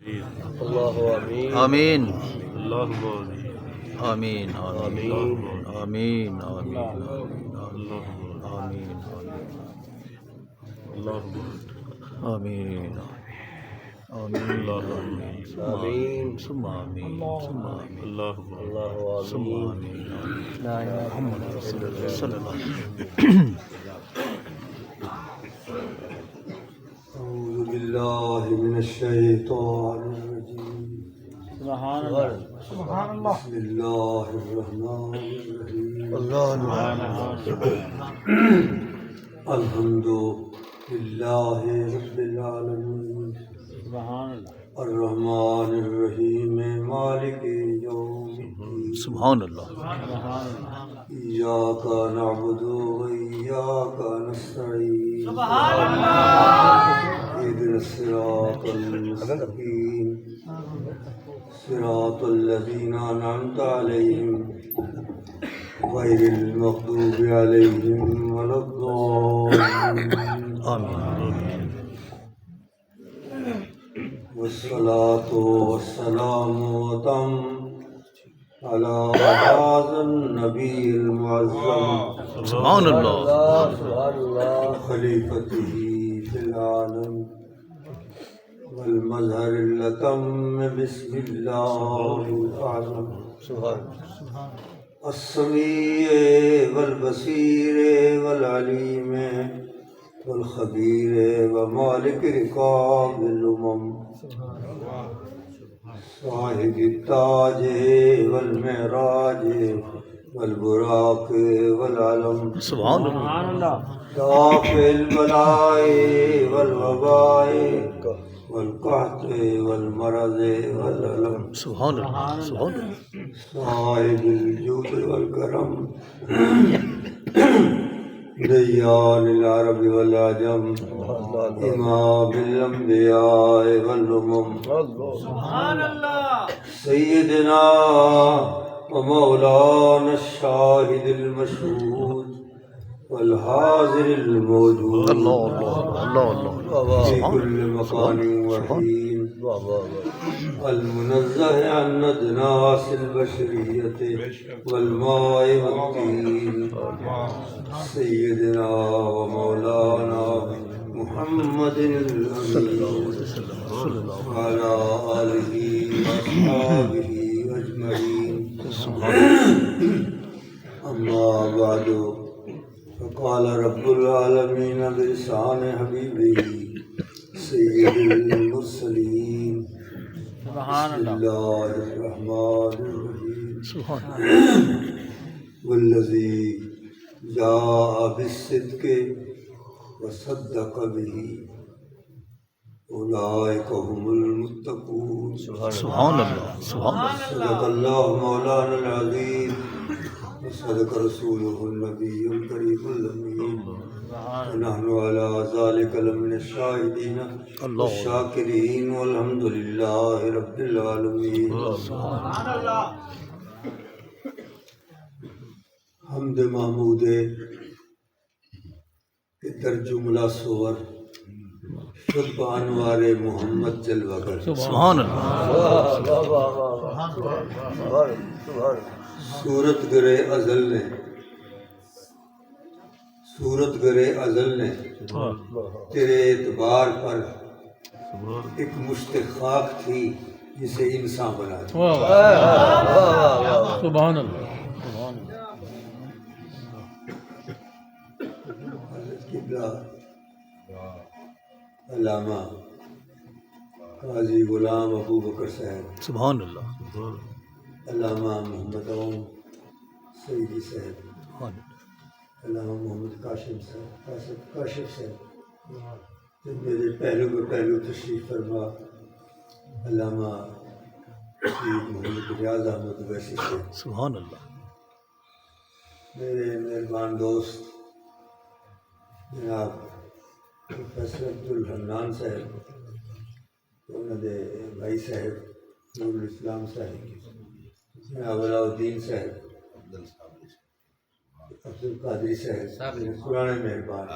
اللہ آمین آمین اللہم آمین آمین آمین آمین آمین اللہم آمین آمین آمین ثم آمین ثم آمین اللہم اللہ ثم آمین آمین لا الہ الا محمد رسول اللہ صلی اللہ علیہ وسلم أعوذ بالله من الشيطان الرجيم سبحان اللہ سبحان اللہ بسم الله الرحمن الرحيم الحمد لله رب العالمين سبحان اللہ الرحمن الرحيم مالك يوم الدين سبحان اللہ إياك نعبد وإياك نستعين اهدنا الصراط المستقيم صراط الذين أنعمت عليهم غير المغضوب عليهم ولا الضالين آمین والصلاة والسلام وتم على هذا النبي المعظم سبحان اللہ سبحان اللہ خليفته في العالم والمظهر الأتم بسم الله الأعظم السميع والبصير والعليم والخبير ومالك رقاب الأمم صاحب التاج والمعراج والبراق والعلم سبحان اللہ دافع البلاء والوباء والقحط والمرض والألم سبحان اللہ سبحان اللہ صاحب الجود والكرم ديان العرب والعجم إمام الأنبياء والأمم سيدنا ومولانا الشاهد المشهود والحاضر الموجود اللہ اللہ اللہ في كل مكان وحين المنزه عن أدناس البشرية والماء والطين سيدنا ومولانا محمد الأمين وعلى آله وأصحابه أجمعين أما بعد فقال رب العالمين بلسان حبيبه سيد المرسلين بسم الله الرحمن الرحيم والذي جاء بالصدق وصدق به أولئك هم المتقون سبحان اللہ سبحان اللہ صدق الله مولانا العظيم وصدق رسوله النبي الكريم الأمين ونحن على ذلك لمن الشاهدين والشاكرين والحمد لله رب العالمين حمد محمود کے در جملہ صور شد بانوار محمد جلوہ گر سبحان اللہ صورت گرے ازل نے تیرے اعتبار پر ایک مشت خاک تھی جسے انسان بنا دیا سبحان اللہ قبلہ علامہ قاضی غلام ابو بکر صاحب سبحان اللہ علامہ محمد عون سیدی صاحب سبحان اللہ علامہ محمد کاشف صاحب جب میرے پہلو پر پہلو تشریف فرما علامہ سید محمد ریاض احمد ویسی صاحب سبحان اللہ میرے مہربان دوست جناب پروفیسر عبدالحنان صاحب انہوں نے بھائی صاحب نور الاسلام صاحب جناب علاء الدین صاحب عبد القادری صاحب پرانے مہربان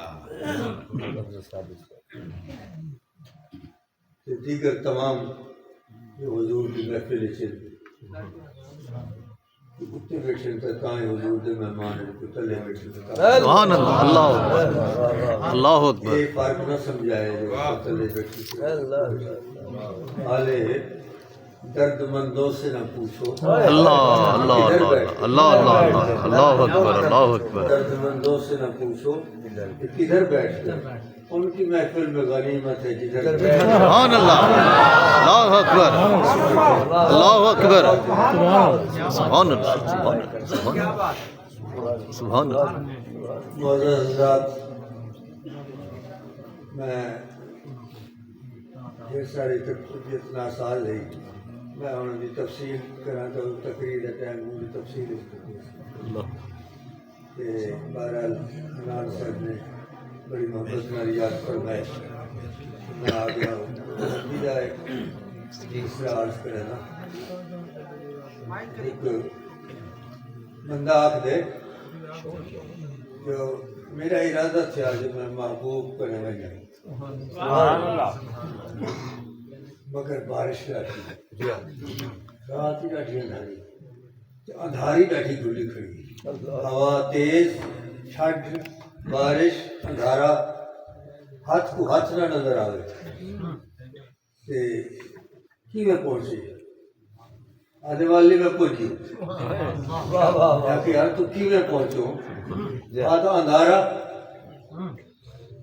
دیگر تمام جو حضور کی محفل کتے بیٹھے کائیں حضور دے مہمان تلے بیٹھے سبحان اللہ، اللہ اکبر، اللہ اکبر. یہ فرق نہ سمجھائے جو تلے بیٹھے حالے درد مندوں سے نہ پوچھو. اللہ اللہ اللہ اللہ اللہ اللہ اکبر، اللہ اکبر. درد مندوں سے نہ پوچھو کہ کدھر بیٹھ گئے. ان کی محفل میں غنیمت ہے جدھر بیٹھ گئے. سبحان اللہ، اللہ اکبر، اللہ اکبر. سبحان اللہ، سبحان اللہ، سبحان اللہ، سبحان اللہ. معزز حضرات، میں ڈھیر ساری جتنا سال ہے میں انہوں کی تفصیل کرا تو تقریر کا ٹائم ان کی تفصیل کہ بہرحال عمران صاحب نے بڑی محبت میں یاد فرمائے. میں آ گیا ہوں اس سے عرض کرے نا ایک بندہ آکھ دے جو میرا ارادہ تھا جو میں محبوب کرنے میں جائیں مگر بارش ڈاٹھی رات ہی ڈاٹھی اندھاری ڈاٹھی کھلی کھڑی ہوا تیز چھٹ بارش اندھارا ہاتھ کو ہاتھ نہ نظر آئے تے کی میں پہنچی آدھے والی میں پہنچی یار تو کی میں پہنچو ہاتھ اندھارا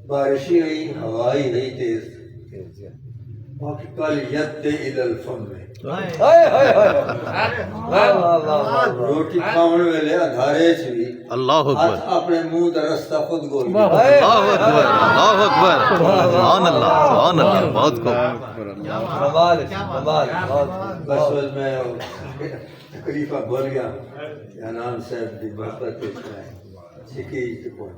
بارشی ہوئی ہوائی ہوئی تیز باقی کل ید الى الفم میں روٹی کھاؤن ویلے اندھارے چوی اللہ اکبر، اپنے منہ دا رستہ خود گول گیا. اللہ اکبر، اللہ اکبر. سبحان اللہ، سبحان اللہ. بہت خوب. بس میں تکلیفہ بول گیا انان صاحب دی محبت سکھی پہنچ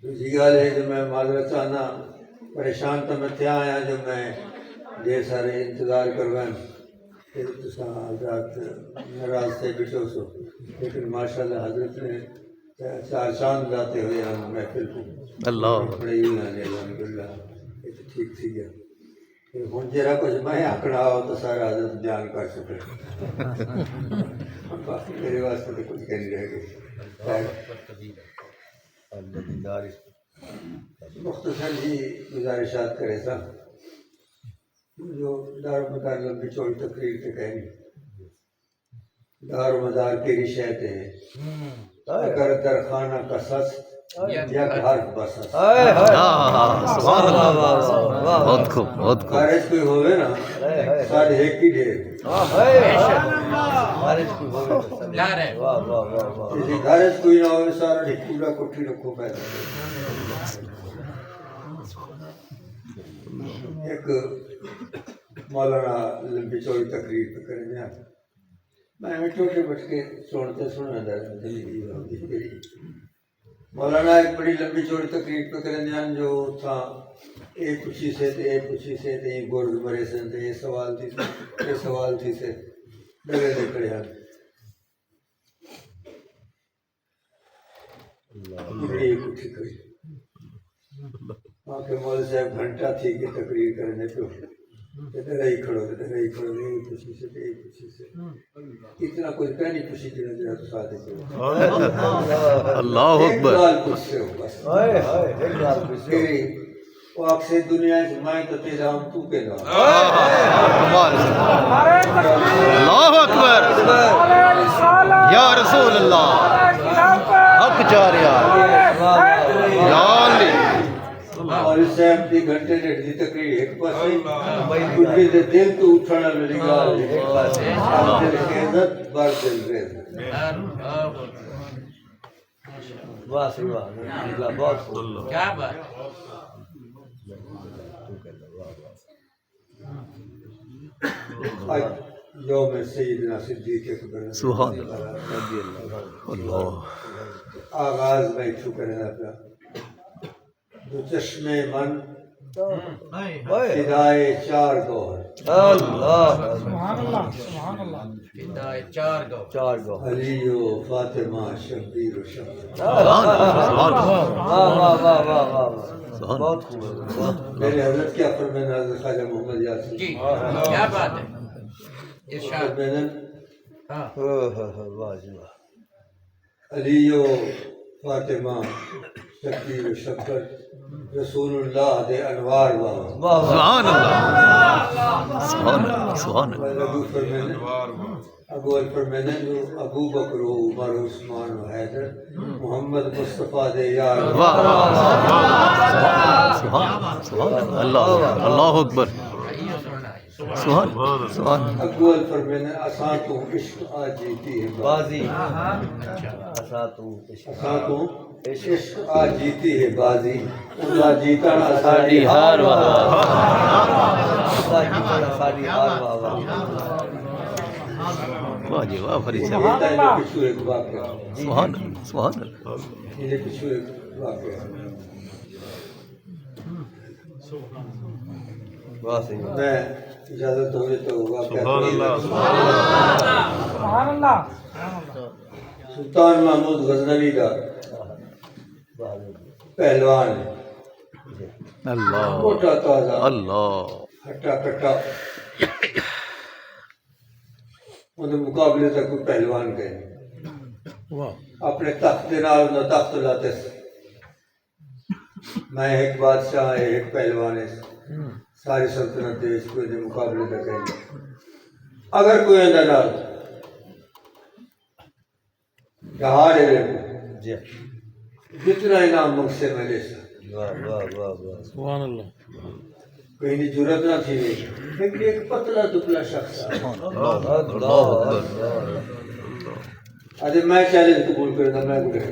دوسری گل ہے جو میں معذرت چاہنا پریشان تو میں تھیا آیا جو میں ڈھیر سارے انتظار کروائیں پھر تساں حضرات ناراض سے بٹھو سو لیکن ماشاءاللہ حضرت نے چار چاند لاتے ہوئے ہم محفل کو اللہ بڑے ہی لانے الحمدللہ یہ تو ٹھیک تھی گیا. ہوں جرا کچھ میں آکڑا ہو تو سارا حضرت بیان کر سکے باقی میرے واسطے تو کچھ کہہ نہیں رہ گئی. مختصر جی گزارشات کرے تھا جو دار و مدار لمبی چوڑی تقریر سے کہنی دار و مدار کیری شہتے ہیں اگر در خانہ کا سس یا گھر بس سبحان اللہ. بہت خوب، بہت خوب. خارج کوئی ہوئے نا ساڑھے ایک ہی ڈھیر خارج کوئی نہ ہوئے سارا ڈھکوڑا کٹھی رکھو پیدا. ایک مولانا لمبی چوڑی تقریر پہ کریں گے میں چھوٹے بچ کے سنتے سنا دلی مولانا ایک بڑی لمبی چوڑی تقریر پہ کریں گے جو تھا ایک خوشی سے تے ایک خوشی سے تے ایک گرد مرے سن تے یہ سوال تھی سے ڈگے دے کھڑے ہیں بڑی اکٹھی کھڑی وہاں کے مول صاحب گھنٹہ تھی کہ تقریر کرنے پہ ڈرا ہی کھڑو ایک خوشی سے تے ایک خوشی سے اتنا کوئی پہلی خوشی کی نظر تو ساتھ ہے اللہ اکبر. ایک گال کچھ سے ہو بس تیری پاک سے دنیا سے میں تو تیرا ہم تو کے نام اللہ اکبر. یا رسول اللہ حق جا رہا یا علی. اور اس سے اپنی گھنٹے ڈیڑھ دی تقریر ایک پاسے کچھ دے دل تو اٹھانا میری گال ایک پاسے آپ دل کے عزت بار دل ریز واہ سی واہ بہت کیا بات یوم سیدنا صدیق اکبر سبحان اللہ. اللہ آغاز میں چھو کرنا اپنا دو چشمے من فدائے چار گوہر علی و فاطمہ شبیر و شمس سبحان بہت خوب ہے بہت میرے حضرت کیا فرمایا حضرت خواجہ محمد یاسین جی کیا بات ہے ارشاد فرمایا ہاں واہ جی واہ علی و فاطمہ شکیر و شکر رسول اللہ دے انوار واہ واہ سبحان اللہ سبحان اللہ سبحان اللہ ابو فرمایا اول فرمایا ابو بکر و عمر و عثمان و حیدر محمد مصطفیٰ دے یار واہ سبحان سبحان اللہ اللہ اکبر سبحان سبحان اول فرمایا اساں تو عشق آ جیتی ہے بازی اسا تو اساں تو عشق آ جیتی ہے بازی اللہ جیتن اساڑی ہار واہ اللہ کی طرح ساری ہار واہ واہ واہ جی واہ فرید صاحب پچھو ایک واقعہ سبحان اللہ سبحان اللہ یہ پچھو ایک واقعہ واہ صحیح میں اجازت ہوئے تو واقعہ سلطان محمود غزنوی کا پہلوان ہے اللہ موٹا تازہ اللہ ہٹا کٹا ان مقابلے تک کوئی پہلوان گئے اپنے تخت دے نال انہاں تخت لاتے سے میں ایک بادشاہ ہے ایک پہلوان ہے ساری سلطنت دے اس کوئی دے مقابلے تک گئے اگر کوئی اندر نال دہاڑے لے جی جتنا انعام مجھ سے میں لے سکتا واہ واہ واہ واہ کہیں دی جرت نہ تھی لیکن ایک پتلا دبلا شخص اللہ اکبر آج میں چیلنج قبول کرتا میں گزرے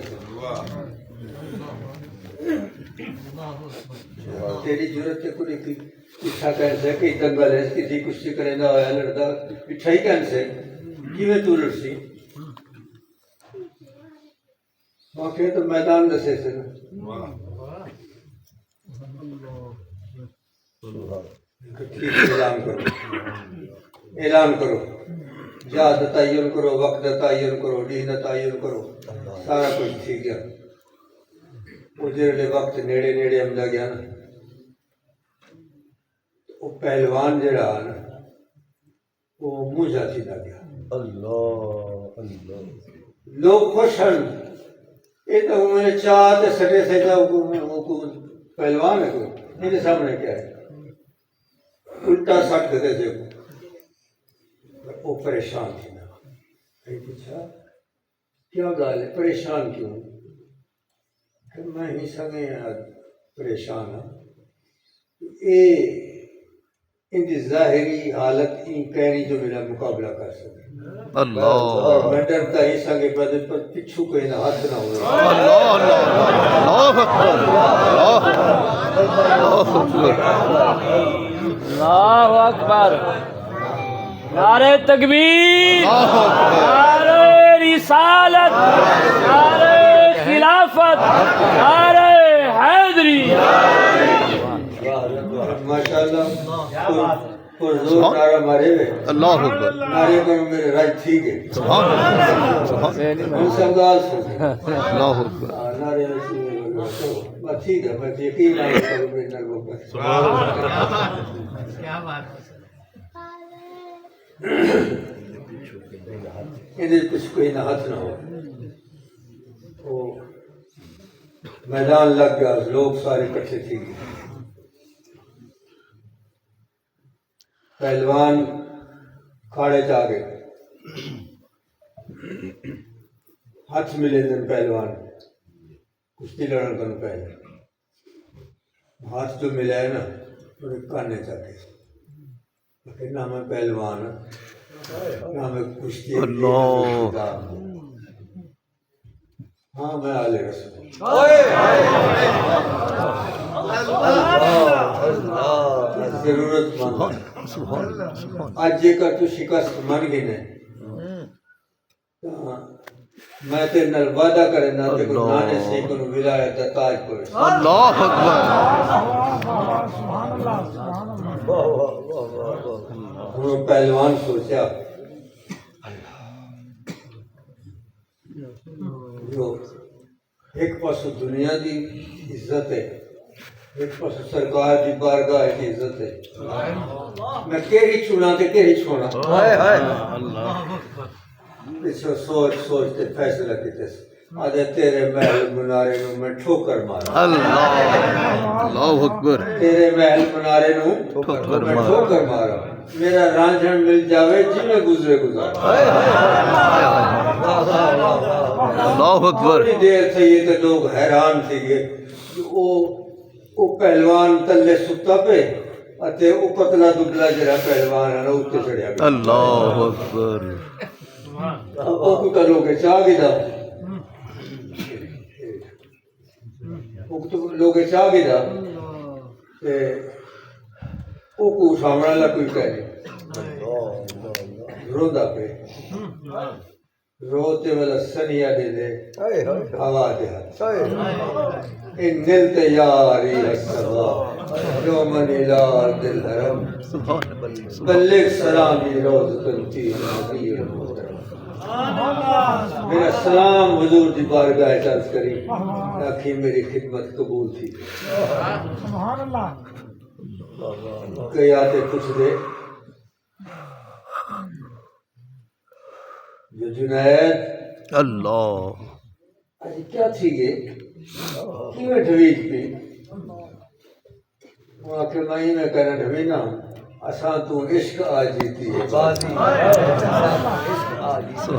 تیری ضرورت ہے کوئی پیچھا کہن سے کہ دنگل ہے کسی کشتی کریں دا ہویا لڑدا پیچھا ہی کہن سے کیویں تو لڑسی وہاں کہ تو میدان دسے سے نا ٹھیک اعلان کرو جہاد تعین کرو وقت تعین کرو دین تعین کرو سارا کچھ ٹھیک ہے وہ جڑے وقت نیڑے نیڑے آمدا گیا نا وہ پہلوان جڑا نا وہ منہ جاتی نہ گیا اللہ اللہ لوگ خوش ہیں یہ تو میں نے چاہ تے سٹے سے جا پہلوان ہے کوئی میرے سامنے کیا ہے الٹا سٹ دے سے وہ پریشان تھی نا کہیں پوچھا کیا گال ہے پریشان کیوں کہ میں ہی سنگے پریشان ہوں اے ان کی ظاہری حالت ان کہنی جو میرا مقابلہ کر سکے اللہ اور میں ڈرتا ہی سنگے بدن پر پچھو کہیں نہ ہاتھ نہ ہوئے اللہ اللہ اللہ اکبر اللہ اکبر اللہ اکبر نعرہ تکبیر نعرہ رسالت نعرہ خلافت نعرہ حیدری ماشاءاللہ پر زور نعرہ مارے ہوئے اللہ اکبر نعرے پر میرے راج ٹھیک ہے سبحان اللہ سبحان ہم سب گال سکتے اللہ اکبر نعرے بس ٹھیک ہے میں یقین نعرے کروں میرے نرموں پر کیا بات ہے انہیں کچھ کوئی نہ ہاتھ نہ ہو وہ میدان لگ گیا لوگ سارے کٹھے تھے پہلوان کھاڑے جا گئے ہاتھ ملے دن پہلوان کشتی لڑن کن پہلے ہاتھ جو ملا ہے نا انہیں کانے چاہتے لیکن نہ میں پہلوان نہ میں کشتی اللہ ہاں میں آلے رسول ضرورت مند سبحان اللہ سبحان آج جے کر تو شکست من گئی نے میں تے نال وعدہ کرے نہ تے کو نانے سے کو ولایت دا تاج پر اللہ اکبر ہن پہلوان سوچا جو ایک پاس دنیا دی عزت ہے ایک پاس سرکار دی بارگاہ کی عزت ہے میں کہی چھوڑا تے کہی چھوڑا پچھو سوچ سوچ تے فیصلہ کیتے آدھے تیرے محل منارے نو میں ٹھوکر مارا اللہ اکبر تیرے محل منارے نو میں ٹھوکر مارا میرا رانجھن مل جاوے جی میں گزرے گزارا اللہ اکبر تھوڑی دیر سے یہ تو لوگ حیران تھے کہ وہ پہلوان تلے ستا پہ اتے وہ پتلا دبلا جڑا پہلوان ہے نا اتنے چڑھیا گیا اللہ اکبر وہ کتا لوگ چاہ گیا لوگ چاہ گیا وہ کو سامنے لا کوئی کہہ نہیں روندا پہ روتے والا سنیا دے دے ہوا دے ان نلت یاری السوا یومن الار دل حرم بلغ سلامی روز تنتی نبی المحترم میرا سلام حضور دی بارگاہ عرض کری تاکہ میری خدمت قبول تھی کئی آتے کچھ دے جو جنید اللہ آج کیا تھی گے کیوں ڈھویج پی وہاں کے مائی میں کہنا ڈھوینا اساں تو عشق آ جیتی ہے بازی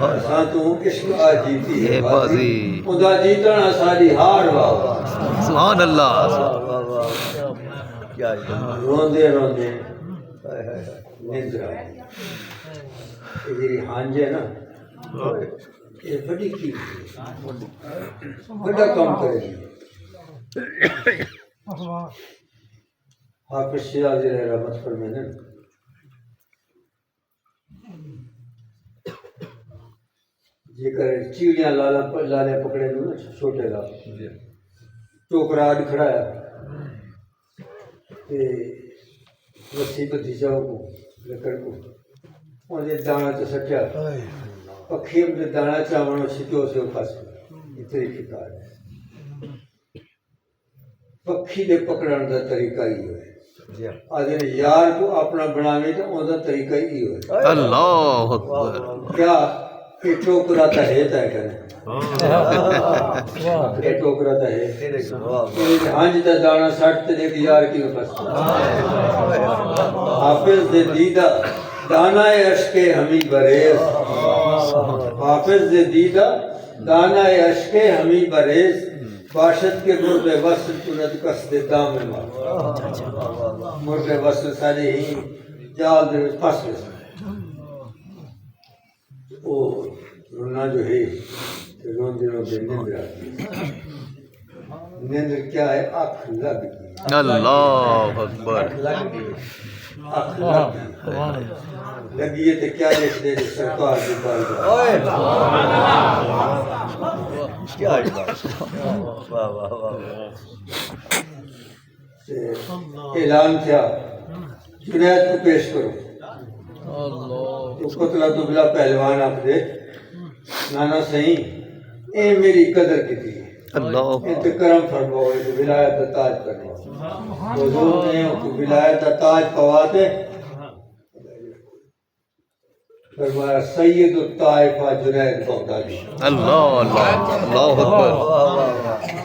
اساں تو عشق آ جیتی ہے بازی خدا جیتنا ساری ہار بابا سبحان اللہ روندے روندے نندرا یہ ہانجے نا یہ بڑی کی بڑا کام کرے گی حافظ شیرازی رحمت فرمائے جے کرے چیڑیاں لانے پکڑے دو نا چھوٹے لا ٹوکرا اڈ کھڑایا رسی بدھی جاؤ کو لکڑ کو انہیں دانا تو سٹیا پکھی اپنے دانا چاوڑوں چھتوں سے پاس اتنی فکار ہے پکھی دے پکڑن دا طریقہ ہی ہوئے آدھے یار کو اپنا بناوے تو ان دا طریقہ ہی ہوئے اللہ اکبر کیا یہ ٹوکرا تا ہے تا کریں یہ ٹوکرا تا ہے ہانج دا دانا سٹ تے دیکھ یار کی پاس حافظ دے دیدہ دانا عشق ہمی بریز حافظ دے دیدہ دانا عشق ہمی بریز باشد کے مرد وصل کند قصد دام مار مرد وصل سارے ہی جال دے پاس رسے وہ رونا جو ہے رون دنوں پہ نندر آتی ہے نندر کیا ہے آنکھ لگ گئی اللہ اکبر آنکھ لگ گئی لگی ہے تو کیا لکھ دے سرکار کی بارگاہ کیا اعلان کیا جنید کو پیش کرو تو قتلہ دبلا پہلوان آپ دے نانا صحیح اے میری قدر کی تھی اللہ انت کرم فرماؤ تو ولایت دا تاج کرنا حضور نے تو ولایت دا تاج پواتے فرمایا سید الطائفہ جنید بغدادی اللہ اللہ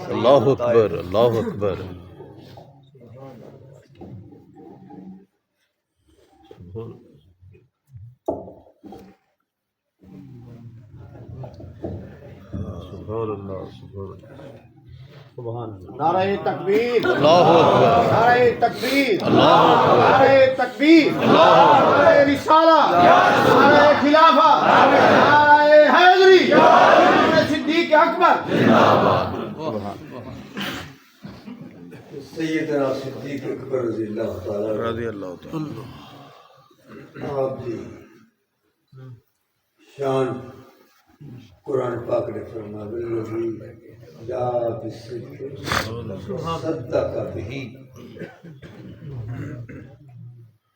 اللہ اکبر اللہ اکبر اللہ اکبر سبحان اللہ سبحان اللہ نعرہ تکبیر اللہ اکبر نعرہ تکبیر اللہ اکبر نعرہ تکبیر نعرہ رسالہ نعرہ خلافہ نعرہ حیدری نعرہ صدیق اکبر سیدنا صدیق اکبر رضی اللہ تعالیٰ رضی اللہ تعالی آپ دی شان قرآن پاک نے فرمایا والذی جاء بالصدق صدق به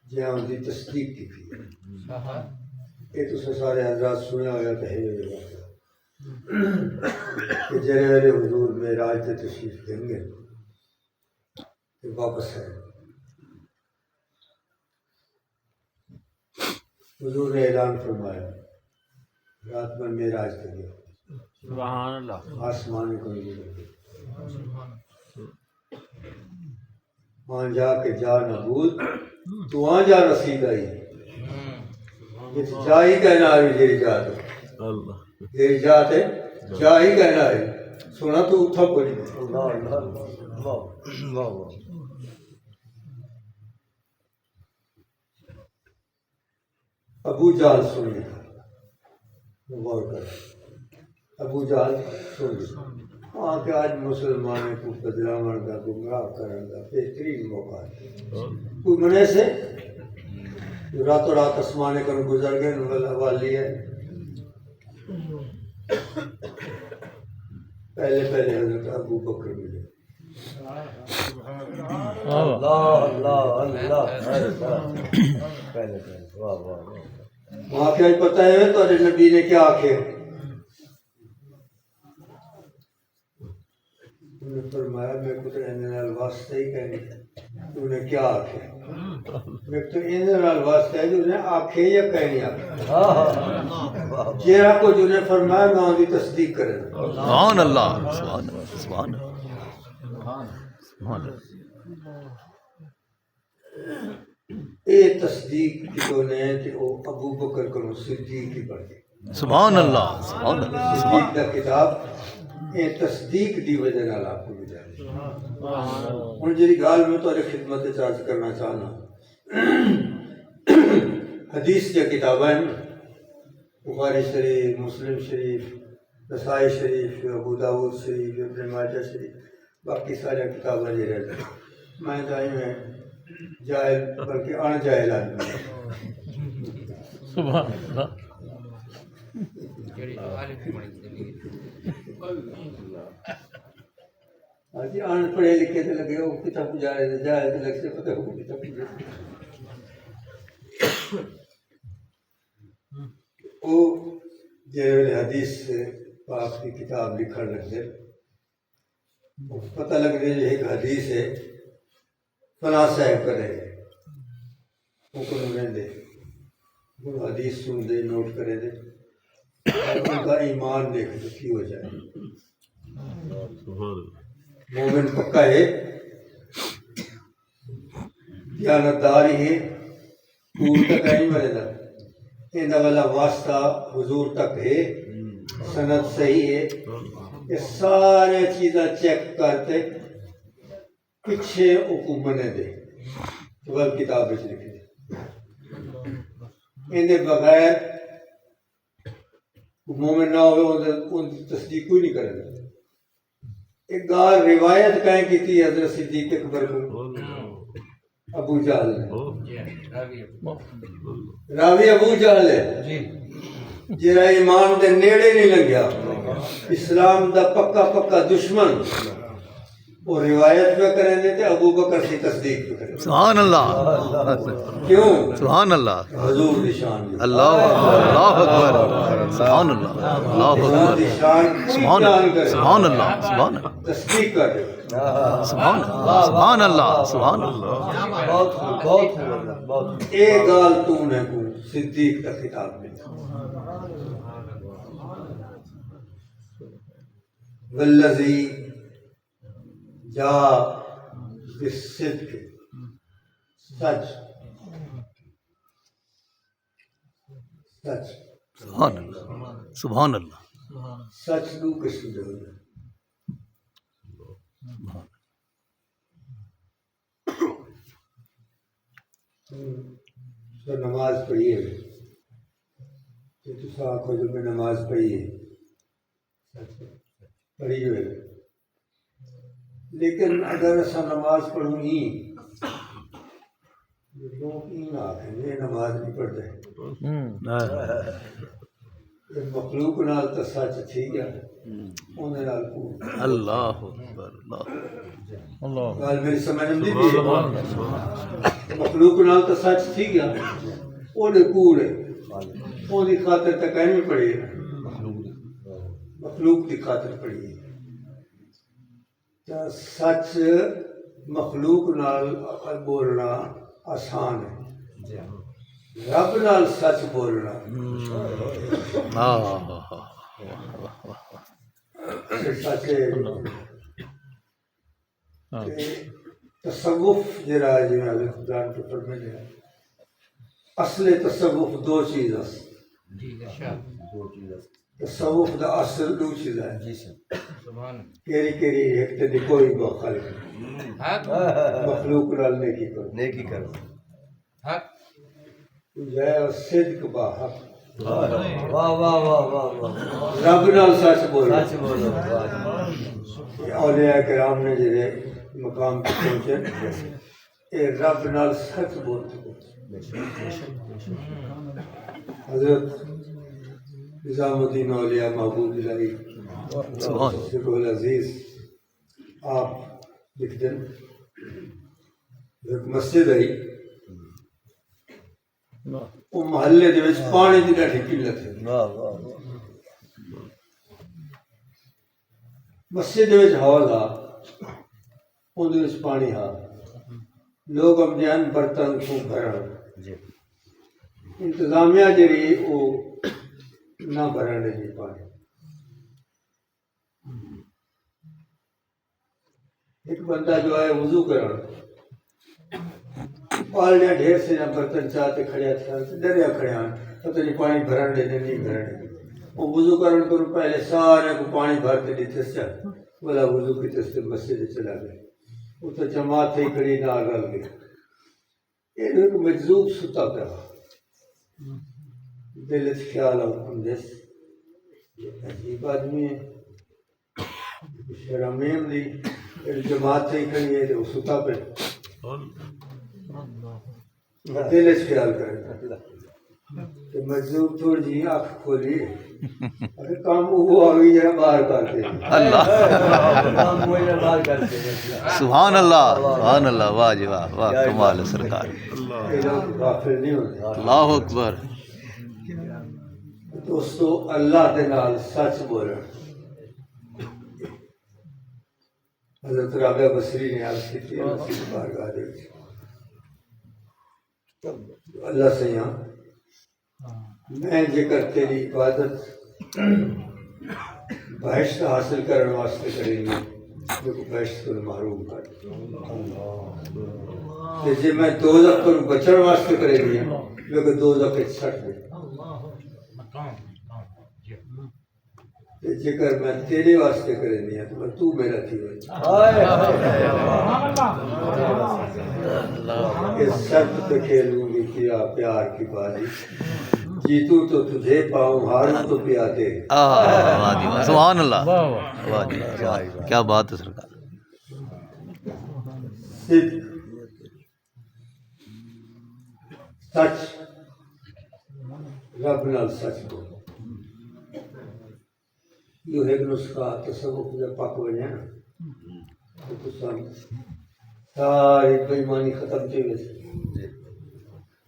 جہاں دی تصدیق کی تھی یہ تو سارے حضرات سنے ہویا تو ہے کہ جرے والے حضور معراج تے تشریف دیں گے کہ واپس ہے۔ حضور نے اعلان فرمایا رات میں معراج کر گیا، سبحان اللہ، آسمان کو نہیں لگے، وہاں جا کے جا نبود تو وہاں جا رسید آئی، یہ جا ہی کہنا ہے جیری جات ہے، جیری جات ہے جا ہی کہنا ہے، سنا تو اٹھا پڑی۔ اللہ اللہ اللہ اللہ۔ ابو جہل سن لیا، غور کر، ابو جہل سن لیا، وہاں کے آج مسلمانوں کو بدلاون کا گمراہ کرنے کا بہترین موقع ہے۔ کوئی منے سے جو راتوں رات آسمانے کر گزر گئے نول حوالی ہے، پہلے حضرت ابو بکر ملے، اللہ اللہ اللہ۔ پہلے واہ واہ۔ وہاں کیا پتہ ہے تو نبی نے کیا آکھے؟ انہوں نے فرمایا میں کچھ اندر نال واسطہ ہی کہنے، تو نے کیا آکھے؟ میں تو اندر نال واسطہ ہے جو نے آکھے یا کہنی آکھے، جیرا کو جو نے فرمایا میں ان کی تصدیق کرے۔ سبحان اللہ، سبحان اللہ، سبحان اللہ، سبحان اللہ۔ اے تصدیق کی جو نے کہ وہ ابو بکر کرو صدیق کی پڑھ گئی، سبحان اللہ، سبحان اللہ، صدیق کا کتاب اے تصدیق دی وجہ نال آپ کو مل جائے۔ ہن جی گال میں تو خدمت چارج کرنا چاہنا، حدیث کی کتابیں بخاری شریف، مسلم شریف، نسائی شریف، ابو داؤد شریف، ابن ماجہ شریف، باقی سارے کتابیں یہ رہتے ہیں۔ میں جائیں میں جاہل بلکہ ان جاہل آدمی، سبحان اللہ، جی ان پڑھے لکھے تو لگے وہ کتاب جائے جاہل تو لگ سے پتہ ہو کتاب وہ جی حدیث پاک کی کتاب لکھن لگ دے، پتہ لگ دے ایک حدیث ہے فلاں صاحب کرے وہ کو لیں دے، وہ حدیث سن دے، نوٹ کرے دے، اور ان کا ایمان دیکھ تو کی ہو جائے۔ مومن پکا ہے، دیانتدار ہی ہے، دور تک نہیں مرے گا، ان والا واسطہ حضور تک ہے، سند صحیح ہے، یہ سارے چیزیں چیک کرتے پیچھے حکومت دے غلط کتاب میں لکھی دے، ان بغیر مومن نہ ہوئے ان کی تصدیق کوئی نہیں کرے گا۔ ایک گال روایت کہیں کی تھی حضرت صدیق اکبر کو ابو جہل نے، راوی ابو جہل ہے جرا ایمان دے نیڑے نہیں لنگیا، اسلام دا پکا پکا دشمن، وہ روایت پہ کریں دے تے ابو بکر سے تصدیق پہ کریں۔ سبحان اللہ، کیوں؟ سبحان اللہ، حضور دی شان دی، اللہ اللہ اکبر، سبحان اللہ، اللہ حضور اکبر، دی شان سبحان بیان اللہ، کرے، سبحان اللہ، سبحان اللہ، تصدیق کر دے۔ سبحان اللہ، سبحان اللہ، سبحان اللہ۔ بہت خوب بہت خوب بہت خوب۔ ایک گال تو نے کو صدیق کا خطاب ملا، والذی جاء بالصدق، سچ سچ سبحان اللہ، سبحان اللہ، سچ دو قسم دے ہوندے، تو نماز پڑھی ہے تو تسا آکھو جو میں نماز پڑھی ہے پڑھی ہوئے، لیکن اگر ایسا نماز پڑھوں گی لوگ ہی نہ آکھیں یہ نماز نہیں پڑھتے، یہ مخلوق نال تو سچ ٹھیک ہے، انہیں نال کوڑ، اللہ اکبر، اللہ گال میری سمجھ نہیں دی، مخلوق نال تو سچ ٹھیک ہے، انہیں کوڑ ہے، انہیں خاطر تک نہیں پڑھی ہے، مخلوق کی خاطر پڑھی ہے، تو سچ مخلوق نال بولنا آسان ہے، رب نال سچ بولنا سچ تصوف جڑا جی قرآن کے فرمایا ہے اصل تصوف دو چیز ہے، جی ارشاد تصوف دا اصل دو چیز ہے، سبحان کیری ایک تے کوئی خالق حق مخلوق نال نیکی کرو، نیکی کرو، حق جے صدق با حق، واہ واہ واہ واہ واہ، رب نال سچ بولو۔ سچ بولو، واہ، اولیاء کرام نے جڑے مقام پہ پہنچے اے رب نال سچ بولتے حضرت نظام الدین اولیاء محبوب الہی سکھ العزیز آپ لکھتے ہیں ایک مسجد آئی وہ محلے دے وچ پانی دی ڈاڈی قلت ہے، واہ واہ واہ، مسجد دے وچ حوض آ اون دے وچ پانی آ لوگ امجان برتن کو بھرن جی انتظامیہ جڑی وہ نہ بھرن دے پانی، ایک بندہ جو ہے وضو کرن پالنے ڈھیر سے نہ برتن چاہتے کھڑے تھے ڈریا کھڑے ہیں پتہ نہیں پانی بھرن دے نہیں بھرن دے، وہ وضو کرن کو پہلے سارے کو پانی بھر کے دیتے سے بولا وضو کی تستے مسجد چلا گئے، وہ تو جماعت ہی کھڑی نہ رل گئی، یہ ایک مجذوب ستا پہ دل سے خیال آؤں دس یہ عجیب آدمی ہے شرمیم لی جماعت ہی کھڑی ہے وہ ستا پہ دل سے خیال کرے کہ مجذوب تھوڑی جی آنکھ کھولی اگر کام وہ آگئی جرا باہر کرتے ہیں کام وہی بات کرتے ہیں، سبحان اللہ سبحان اللہ، واہ جی واہ واہ، کمال ہے سرکار، یہ لوگ غافل نہیں ہوتے۔ اللہ اکبر۔ دوستو اللہ دے نال سچ بولن، حضرت رابعہ بصری نے عرض کی تھی اللہ کی بارگاہ دے وچ، اللہ سے یہاں میں جکر تیری عبادت بہشت حاصل کرنے واسطے کریں گے جو کو بہشت کو محروم کر کہ جی میں دوزخ کو بچن واسطے کریں گے جو کہ دوزخ کے چھٹ دے کہ جکر میں تیرے واسطے کریں گے تو میں تو میرا تھی ہوئی اس شرط پہ کھیلوں گی کیا پیار کی بازی، جیتوں تو تجھے پاؤں ہاروں تو پیا دے۔ واہ جی واہ، سبحان اللہ، واہ جی واہ، کیا بات ہے سرکار۔ صدق سچ رب نال سچ بولو، یہ ایک نسخہ تصوف جب پاک بنیا نا تو تسان ساری بےایمانی ختم تھی ویسے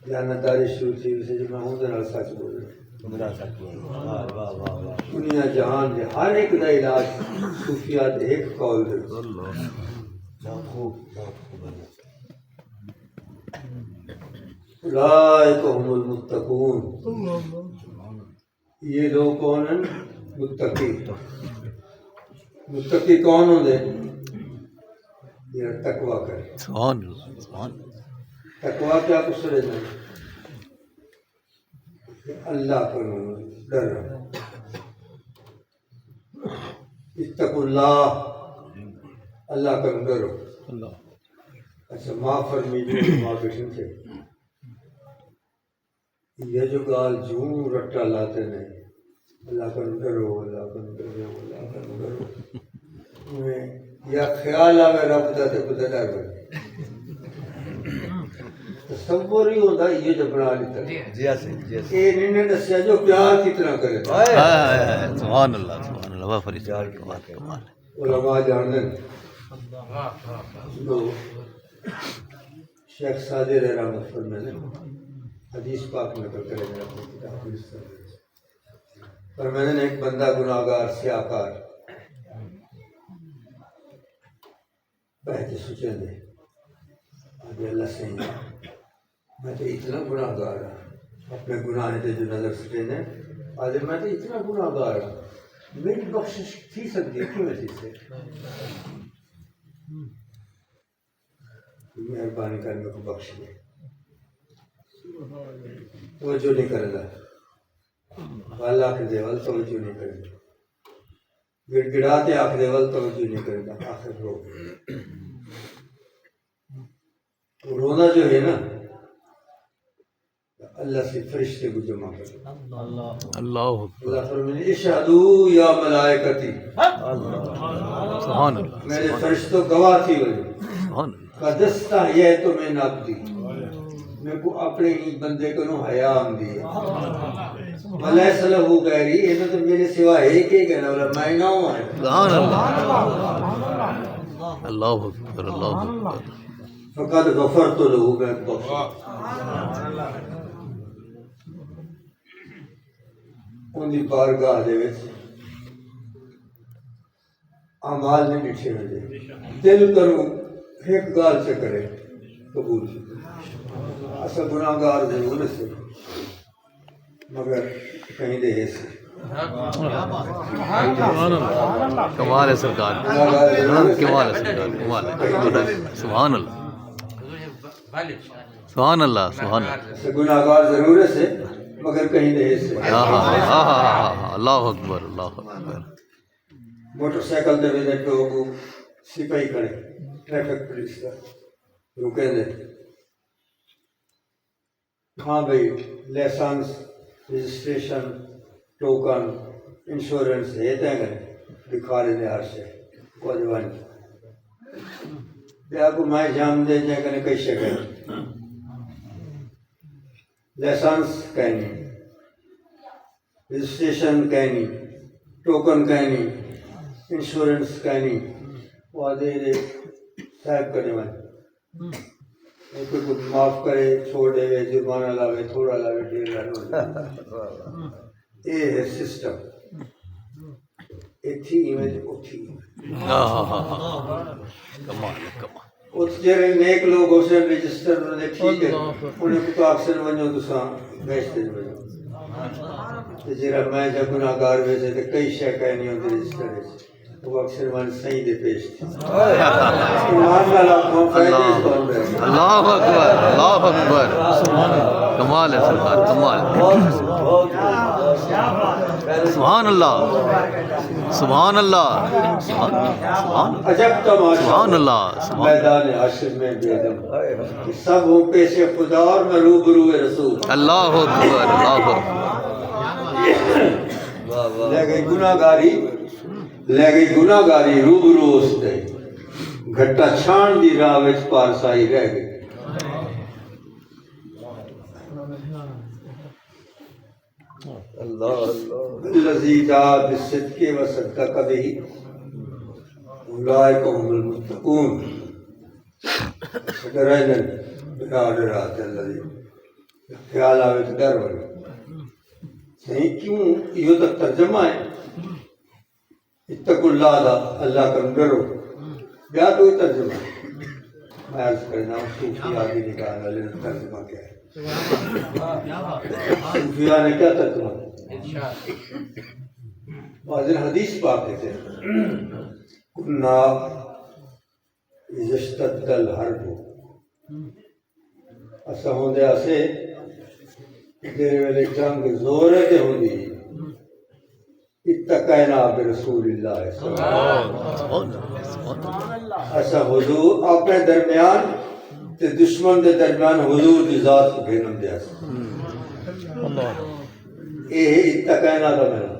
دیانتداری شروع تھی ویسے جو میں ہوں دے نال سچ بول رہا میرا سچ بولو، واہ واہ واہ واہ، دنیا جہان دے ہر ایک دا علاج صوفیہ دے ایک قول دے بہت خوب بہت خوب ہے۔ اولئک هم المتقون، یہ لوگ کون ہیں؟ متقی۔ متقی کون ہوں دے؟ یہ تقوی کرے۔ سبحان اللہ سبحان اللہ۔ تقوی کیا کچھ رہ جائے؟ کہ اللہ کو ڈرنا، اتقوا اللہ، اللہ کا ڈرو۔ اچھا ماں فرمیدو ماں بیٹھن سے یہ جو گال جوں رٹا لاتے ہیں اللہ کا ڈرو اللہ کا ڈرو اللہ کا ڈرو، یا خیال آوے رب دا تے خدا ڈر بنے تصور ہی ہوتا یہ جو بنا لیتا جی ایسے جی ایسے، یہ انہوں نے دسیا جو پیار کتنا کرے سبحان اللہ سبحان اللہ، واہ فرید کمال کمال۔ علماء جان دیں جو شیخ سعدی علیہ رحمت فرمائے حدیث پاک نقل کرے میرا اپنی کتاب پر میں نے ایک بندہ گناہگار سیاکار بہتے سوچیں دے آج اللہ سے میں تو اتنا گناہ گار ہوں، اپنے گناہ نے جو نظر سے ہے آج میں تو اتنا گناہ گار ہوں، میری بخشش تھی سکتی کیوں ایسی سے مہربانی کر میرے کو بخش دے. توجہ نہیں کرے گا اللہ کے دیوال توجہ نہیں کرے گا، گڑ گڑاتے آخ دیوال توجہ نہیں کرے گا. آخر رو رونا جو ہے نا اللہ سے فرشتے کو جمع کرے. اللہ اللہ فرمانے اشہدو یا ملائکتی، سبحان اللہ میرے فرشتوں گواہ تھی وجہ سبحان اللہ قدستہ یہ تو میں نابدی میں کو اپنے ہی بندے کو نو حیام دیا ولیس لہو غیری انہوں تو میرے سوا ہے کہ کہنا والا میں نہ ہوں ہے. سبحان اللہ اللہ اکبر اللہ اکبر فقط غفرت لہو میں بخش ان دی بارگاہ دے وچ اعمال نہیں بچھے ہوئے دل کروں ایک گال سے کرے قبول اصل گناہ گار ضرور سے مگر کہیں دے سے کمال ہے سرکار کمال ہے سرکار کمال ہے سبحان اللہ سبحان اللہ سبحان اللہ گناہ گار ضرور سے مگر کہیں دے سے. اللہ اکبر اللہ اکبر. موٹر سائیکل دے ویلے لوگ سپاہی کھڑے ٹریفک پولیس کا رکے دے ہاں بھائی لائسنس رجسٹریشن ٹوکن انشورنس ہے تے کرے دکھا رہے ہر سے کوجوان بیا کو میں جام دے جے کنے کئی شے لائسنس کہنی رجسٹریشن کہنی ٹوکن کہنی انشورنس کہنی وعدے دے صاحب کرنے والے کوئی کو معاف کرے چھوڑ دے وے جرمانہ لاوے تھوڑا لاوے ڈیر لاوے یہ ہے سسٹم ایتھی ایمیج اٹھی کمال ہے کمال. اس جرے نیک لوگ اسے رجسٹر انہوں نے ٹھیک ہے انہیں کو اکثر ونجو تو ساں بیشتے جو ونجو جرہ میں جب گناہ گار ویسے تو کئی شے کہنی ہوتی رجسٹر ہے وہ اکثر من صحیح دے پیش تھی ایمان والا قوم فائدے اس کو اندر ہے. اللہ اکبر اللہ اکبر کمال ہے سرکار کمال. سبحان اللہ سبحان اللہ سبحان عجب تماشا سبحان اللہ سبحان میدان حشر میں بیدم کہ سب ہوں پیش خدا اور میں روبرو رسول. اللہ اکبر اللہ اکبر. لے گئی گناہ گاری روبرو اس دے گھٹا چھان دی راہ وچ پارسائی رہ گئی. الذی جاء بالصدق وصدق به اولئک هم المتقون. ڈرائن ڈرات الذی خیال آوے تو ڈر ہوئے صحیح کیوں یہ تو ترجمہ ہے اتقوا اللہ دا اللہ کا ڈرو یا تو ترجمہ ہے. میں عرض کرنا ہوں صوفیہ آگے نکالنا لینا ترجمہ کیا ہے. صوفیہ نے کیا ترجمہ واضح حدیث پاک کہتے ہیں کننا اشتد الحرب اسا ہوندے اسے دیر ویلے جنگ زور ہے کہ ہوندی اتقینا برسول اللہ صلی اللہ علیہ وسلم. اسا حضور اپنے درمیان تے دشمن دے درمیان حضور دی ذات کو بھینم دیا اے اتقینا دا میرا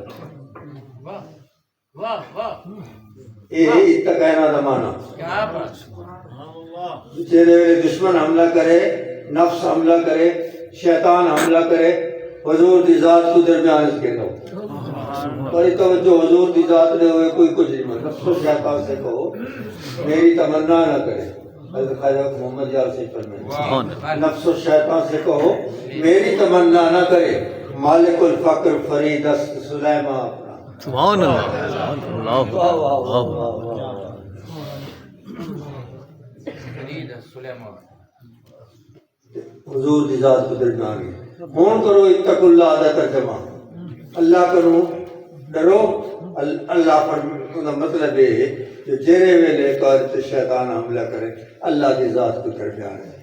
اے اتقینا دا مانا جیدے ویلے دشمن حملہ کرے نفس حملہ کرے شیطان حملہ کرے حضور دی ذات کو درمیان اس کے دو بڑی توجہ حضور دی ذات نے ہوئے کوئی کچھ نہیں مانتا. نفس و شیطان سے کہو میری تمنا نہ کرے حضرت خواجہ محمد یار سے فرمائے نفس و شیطان سے کہو میری تمنا نہ کرے مالک الفقر فرید است سلیمان اپنا. سبحان اللہ فرید سلیمان حضور دی ذات کو درمیان گئے ہون کرو اتق اللہ دا ترجمہ اللہ کرو ڈرو اللہ پر انہا مطلب ہے کہ جیرے ویلے قادت شیطان حملہ کرے اللہ دی ذات کو درمیان ہے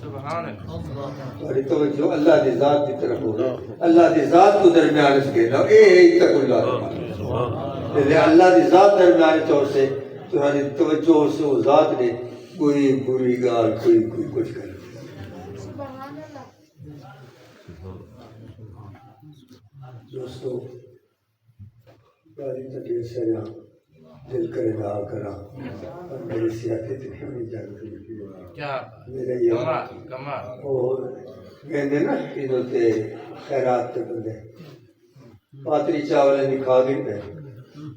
سبحان اللہ اور توجہ اللہ دی ذات کی طرف ہو اللہ دی ذات کو درمیان اس کے لئے اے اتق اللہ لے اللہ دی ذات درمیان چور سے تمہاری توجہ سے وہ ذات نے کوئی بری گال کوئی کچھ کر دوستو باری تکیل سے یہاں دل کرے دعا کرا اور میری سیاحتی تکیونی جاگتی کیا میرے یہ کمال اور گیندے نا انہوں تے خیرات تے بندے پاتری چاولے نہیں کھا گئی پہ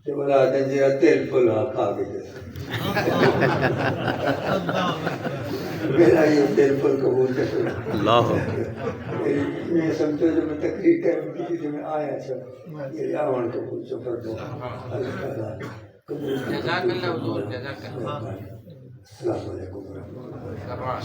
تے بلا دنجیرہ تیل پھلا کھا گئی جیسے میرا یہ تیل پھل قبول کرتا اللہ میں سمجھو جو میں تقریر کرنے کی جو میں آیا چھا یہ آوان قبول سفر دو اللہ تعالیٰ قبول جزاک اللہ حضور جزاک اللہ السلام علیکم ورحمۃ اللہ سبحان